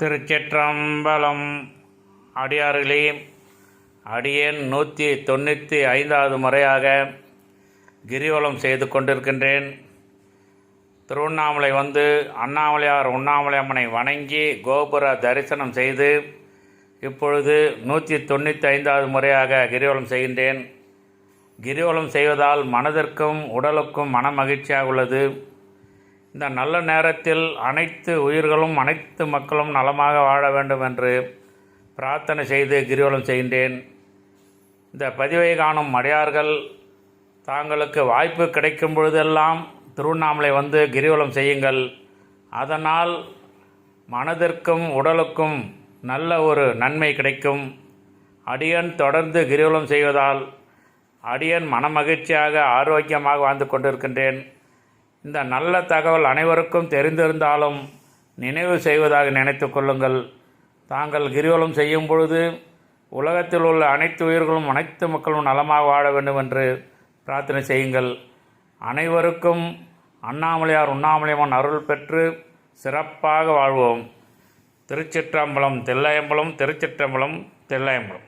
திருச்சிற்றம்பலம். அடியார்களே, அடியேன் 195வது முறையாக கிரிவலம் செய்து கொண்டிருக்கின்றேன். திருவண்ணாமலை வந்து அண்ணாமலையார் உண்ணாமலை அம்மனை வணங்கி கோபுர தரிசனம் செய்து இப்பொழுது 195வது முறையாக கிரிவலம் செய்கின்றேன். கிரிவலம் செய்வதால் மனதிற்கும் உடலுக்கும் மன மகிழ்ச்சியாக உள்ளது. இந்த நல்ல நேரத்தில் அனைத்து உயிர்களும் அனைத்து மக்களும் நலமாக வாழ வேண்டும் என்று பிரார்த்தனை செய்து கிரிவலம் செய்கின்றேன். இந்த பதிவை காணும் அடியார்கள் தாங்களுக்கு வாய்ப்பு கிடைக்கும் பொழுதெல்லாம் திருவண்ணாமலை வந்து கிரிவலம் செய்யுங்கள். அதனால் மனதிற்கும் உடலுக்கும் நல்ல ஒரு நன்மை கிடைக்கும். அடியன் தொடர்ந்து கிரிவலம் செய்வதால் அடியன் மனமகிழ்ச்சியாக ஆரோக்கியமாக வாழ்ந்து கொண்டிருக்கின்றேன். இந்த நல்ல தகவல் அனைவருக்கும் தெரிந்திருந்தாலும் நினைவு செய்வதாக நினைத்து கொள்ளுங்கள். தாங்கள் கிரிவலம் செய்யும் பொழுது உலகத்தில் உள்ள அனைத்து உயிர்களும் அனைத்து மக்களும் நலமாக வாழ வேண்டும் என்று பிரார்த்தனை செய்யுங்கள். அனைவருக்கும் அண்ணாமலையார் உண்ணாமலையம்மன் அருள் பெற்று சிறப்பாக வாழ்வோம். திருச்சிற்றம்பலம் தில்லையம்பலம், திருச்சிற்றம்பலம் தில்லையம்பலம்.